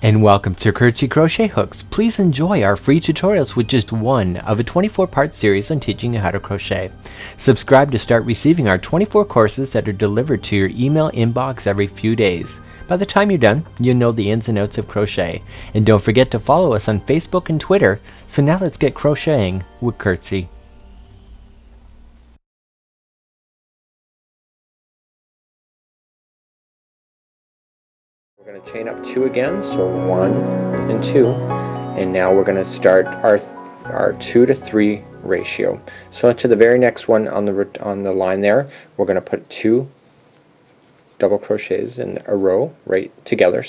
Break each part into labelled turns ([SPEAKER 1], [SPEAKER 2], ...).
[SPEAKER 1] And welcome to Crochet Hooks. Please enjoy our free tutorials with just one of a 24-part series on teaching you how to crochet. Subscribe to start receiving our 24 courses that are delivered to your email inbox every few days. By the time you're done, you'll know the ins and outs of crochet. And don't forget to follow us on Facebook and Twitter. So now let's get crocheting with Curtsy.
[SPEAKER 2] We're going to chain up 2 again, so 1 and 2, and now we're going to start our 2 to 3 ratio. So to the very next one on the line there, we're going to put 2 double crochets in a row right together,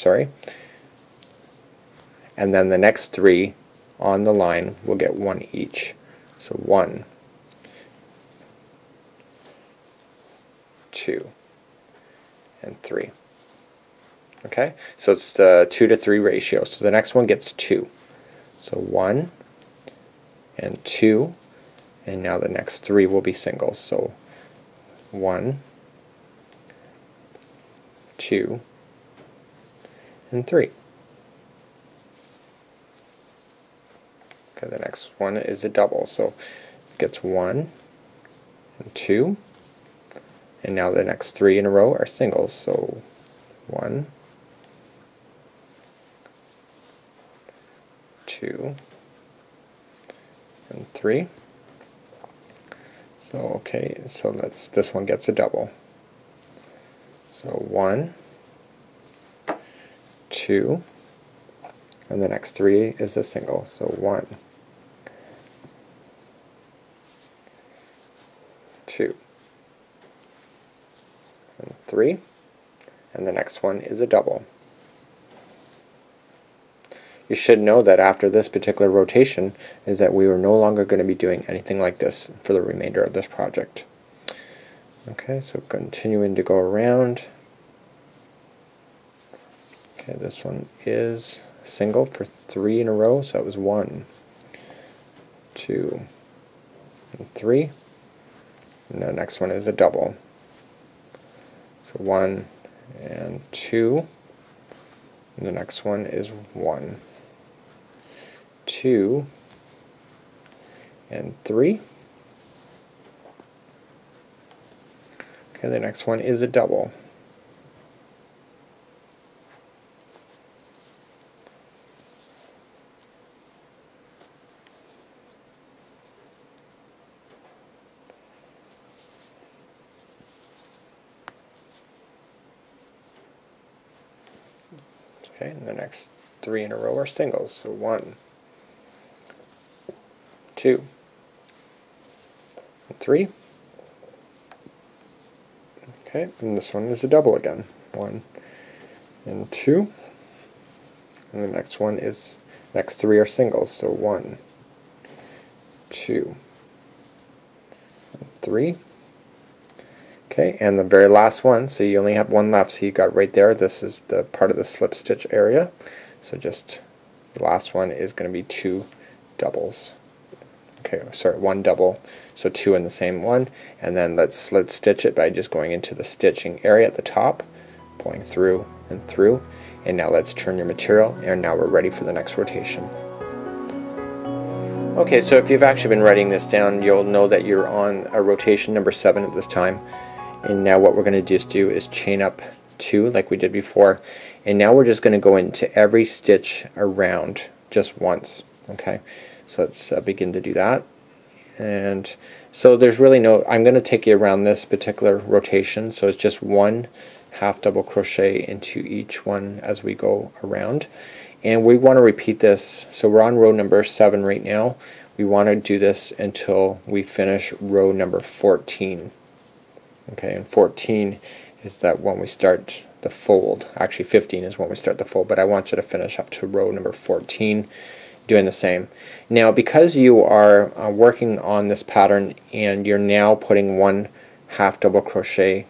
[SPEAKER 2] and then the next 3 on the line will get 1 each. So 1, 2, and 3. Okay, so it's the 2 to 3 ratio. So the next one gets 2. So 1 and 2, and now the next 3 will be singles. So 1, 2, and 3. Okay, the next one is a double. So it gets 1 and 2, and now the next 3 in a row are singles. So 1, 2, and 3. So okay, so this one gets a double. So 1, 2, and the next 3 is a single. So 1, 2, and 3, and the next one is a double. You should know that after this particular rotation is that we are no longer going to be doing anything like this for the remainder of this project. Okay, so continuing to go around. Okay, this one is single for 3 in a row, so it was 1, 2, and 3. And the next one is a double. So 1 and 2. And the next one is 1, 2, and 3. Okay, the next one is a double. Okay, and the next 3 in a row are singles. So 1, 2, and 3. Okay, and this one is a double again. 1 and 2. And the next one is, next 3 are singles. So 1, 2, and 3. Okay, and the very last one, so you only have one left, so you got right there, this is the part of the slip stitch area. So just the last one is going to be 2 doubles. Okay, sorry, 1 double, so 2 in the same one, and then let's slip stitch it by just going into the stitching area at the top, pulling through and through, and now let's turn your material, and now we're ready for the next rotation. Okay, so if you've actually been writing this down, you'll know that you're on a rotation number 7 at this time. And now what we're going to just do is chain up 2 like we did before, and now we're just going to go into every stitch around just once. Okay, so let's begin to do that. And so there's really no, I'm going to take you around this particular rotation, so it's just 1 half double crochet into each one as we go around, and we want to repeat this. So we're on row number 7 right now. We want to do this until we finish row number 14. Okay, and 14 is that when we start the fold. Actually 15 is when we start the fold, but I want you to finish up to row number 14 doing the same. Now because you are working on this pattern and you're now putting 1 half double crochet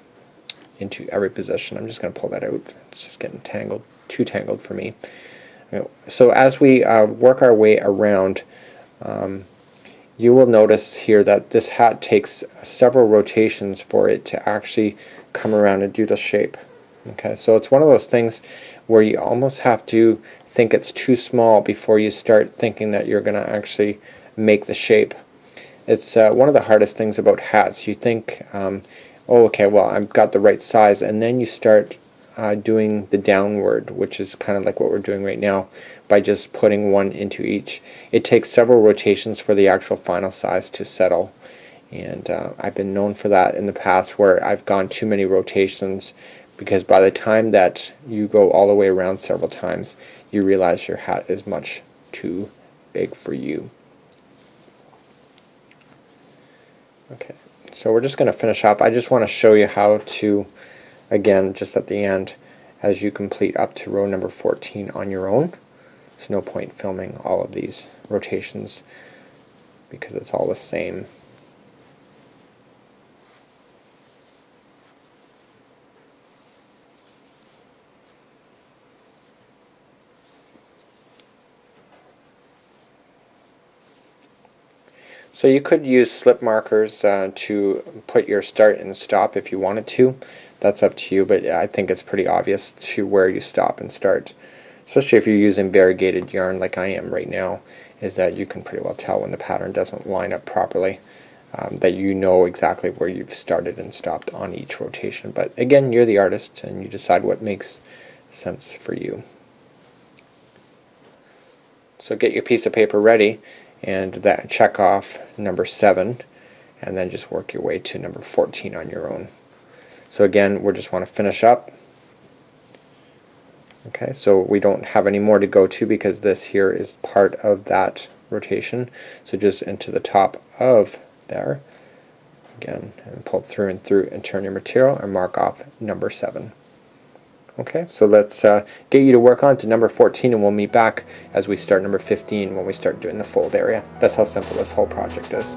[SPEAKER 2] into every position, I'm just going to pull that out. It's just getting tangled, too tangled for me. So as we work our way around, you will notice here that this hat takes several rotations for it to actually come around and do the shape. Okay, so it's one of those things where you almost have to think it's too small before you start thinking that you're going to actually make the shape. It's one of the hardest things about hats. You think, oh, okay, well, I've got the right size, and then you start doing the downward, which is kind of like what we're doing right now, by just putting one into each. It takes several rotations for the actual final size to settle, and I've been known for that in the past where I've gone too many rotations, because by the time that you go all the way around several times, you realize your hat is much too big for you. Okay, so we're just going to finish up. I just want to show you how to, again, just at the end, as you complete up to row number 14 on your own. There's no point filming all of these rotations because it's all the same. So you could use slip markers to put your start and stop if you wanted to. That's up to you, but I think it's pretty obvious to where you stop and start. Especially if you're using variegated yarn like I am right now, is that you can pretty well tell when the pattern doesn't line up properly, that you know exactly where you've started and stopped on each rotation. But again, you're the artist and you decide what makes sense for you. So get your piece of paper ready and that check off number 7 and then just work your way to number 14 on your own. So again, we just want to finish up. Okay, so we don't have any more to go to because this here is part of that rotation. So just into the top of there again and pull through and turn your material and mark off number 7. Okay, so let's get you to work on to number 14 and we'll meet back as we start number 15 when we start doing the fold area. That's how simple this whole project is.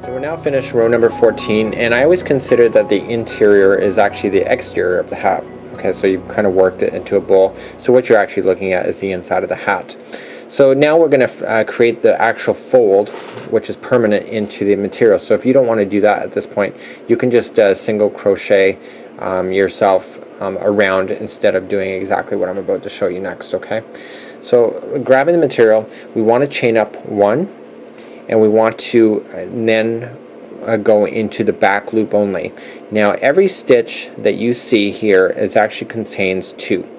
[SPEAKER 2] So we're now finished row number 14, and I always consider that the interior is actually the exterior of the hat. Okay, so you've kind of worked it into a bowl. So what you're actually looking at is the inside of the hat. So now we're going to create the actual fold, which is permanent, into the material. So if you don't want to do that at this point, you can just single crochet yourself around instead of doing exactly what I'm about to show you next. Okay, so grabbing the material, we want to chain up 1, and we want to then go into the back loop only. Now every stitch that you see here is actually contains 2.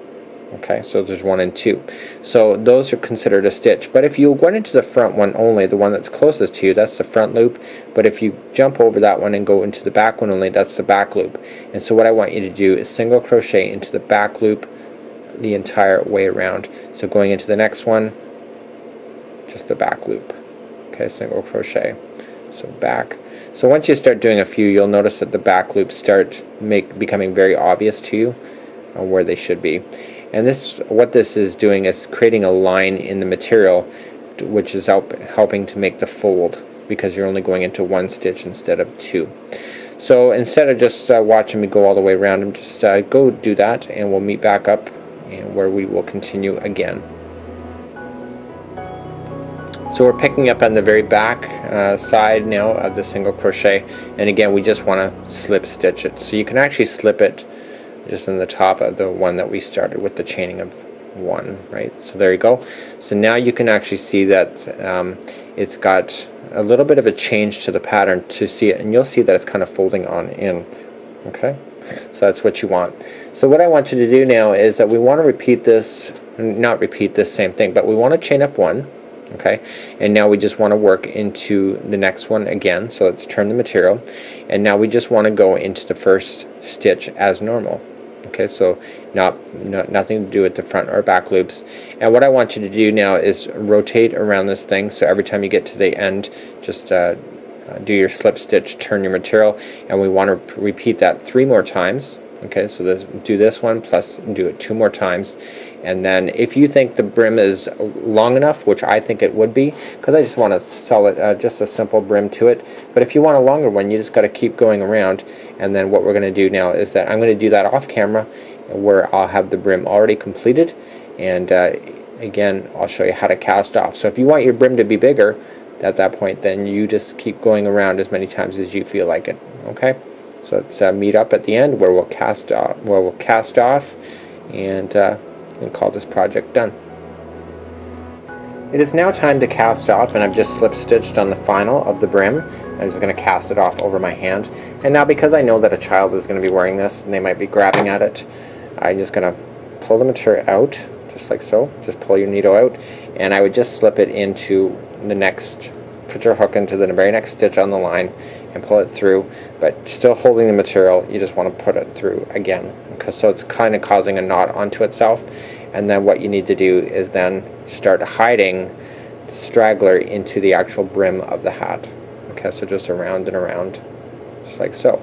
[SPEAKER 2] Okay, so there's 1 and 2. So those are considered a stitch. But if you go into the front one only, the one that's closest to you, that's the front loop. But if you jump over that one and go into the back one only, that's the back loop. And so what I want you to do is single crochet into the back loop the entire way around. So going into the next one, just the back loop. Okay, single crochet. So back. So once you start doing a few, you'll notice that the back loops start becoming very obvious to you where they should be. And what this is doing is creating a line in the material, which is helping to make the fold, because you're only going into 1 stitch instead of 2. So instead of just watching me go all the way around, I'm just go do that, and we'll meet back up and where we will continue again. So we're picking up on the very back side now of the single crochet, and again we just want to slip stitch it. So you can actually slip it just in the top of the one that we started with the chaining of 1, right? So there you go. So now you can actually see that it's got a little bit of a change to the pattern to see it, and you'll see that it's kind of folding on in. Okay, so that's what you want. So what I want you to do now is that we want to repeat this, not repeat this same thing, but we want to chain up 1. Okay, and now we just want to work into the next one again. So let's turn the material, and now we just want to go into the first stitch as normal. Okay, so nothing to do with the front or back loops. And what I want you to do now is rotate around this thing. So every time you get to the end, just do your slip stitch, turn your material, and we want to repeat that 3 more times. Okay, so do this one plus do it 2 more times. And then if you think the brim is long enough, which I think it would be, because I just want to sell it just a simple brim to it, but if you want a longer one, you just got to keep going around. And then what we're going to do now is that I'm going to do that off camera, where I'll have the brim already completed, and again I'll show you how to cast off. So if you want your brim to be bigger at that point, then you just keep going around as many times as you feel like it. Okay, so let's meet up at the end where we'll cast off, and call this project done. It is now time to cast off, and I've just slip stitched on the final of the brim. I'm just going to cast it off over my hand. And now, because I know that a child is going to be wearing this and they might be grabbing at it, I'm just going to pull the material out, just like so. Just pull your needle out, and I would just slip it into the next, put your hook into the very next stitch on the line and pull it through, but still holding the material. You just want to put it through again, because so it's kind of causing a knot onto itself. And then what you need to do is then start hiding the straggler into the actual brim of the hat. Okay, so just around and around, just like so.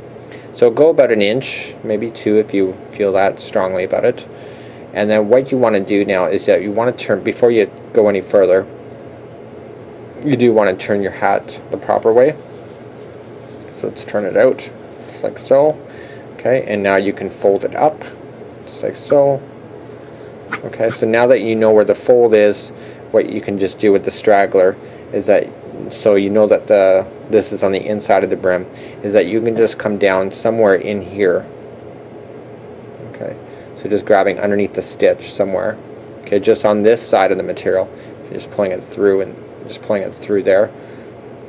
[SPEAKER 2] So go about an inch, maybe 2 if you feel that strongly about it. And then what you want to do now is that you want to turn, before you go any further, you do want to turn your hat the proper way. So let's turn it out, just like so. Okay, and now you can fold it up, just like so. Okay, so now that you know where the fold is, what you can just do with the straggler is that, so you know that this is on the inside of the brim, is that you can just come down somewhere in here. Okay, so just grabbing underneath the stitch somewhere. Okay, just on this side of the material, you're just pulling it through and just pulling it through there.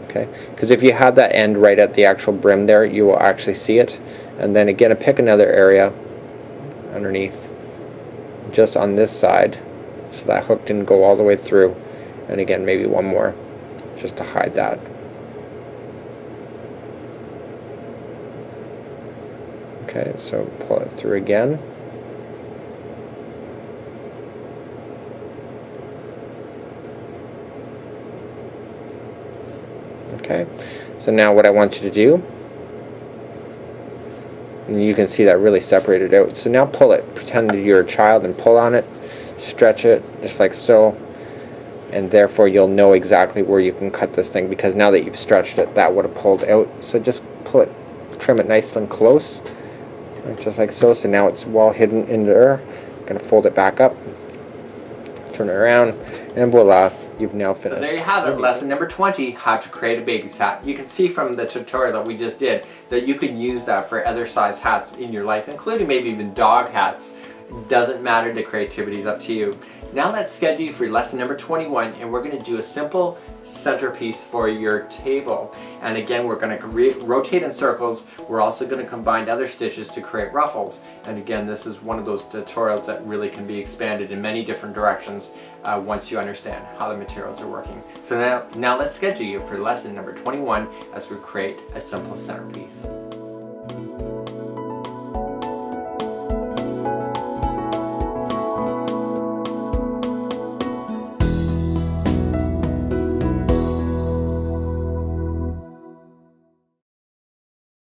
[SPEAKER 2] Okay, because if you have that end right at the actual brim there, you will actually see it. And then again, pick another area underneath, just on this side, so that hook didn't go all the way through. And again, maybe one more, just to hide that. Okay, so pull it through again. Okay, so now what I want you to do, and you can see that really separated out. So now pull it, pretend that you're a child and pull on it, stretch it, just like so, and therefore you'll know exactly where you can cut this thing, because now that you've stretched it, that would have pulled out. So just pull it, trim it nice and close, just like so. So now it's well hidden in there. I'm going to fold it back up, turn it around, and voila, you've now finished.
[SPEAKER 1] So there you have it, lesson number 20, how to create a baby's hat. You can see from the tutorial that we just did that you can use that for other size hats in your life, including maybe even dog hats. It doesn't matter, the creativity is up to you. Now let's schedule you for lesson number 21, and we're going to do a simple centerpiece for your table. And again, we're going to rotate in circles. We're also going to combine other stitches to create ruffles. And again, this is one of those tutorials that really can be expanded in many different directions once you understand how the materials are working. So now let's schedule you for lesson number 21 as we create a simple centerpiece.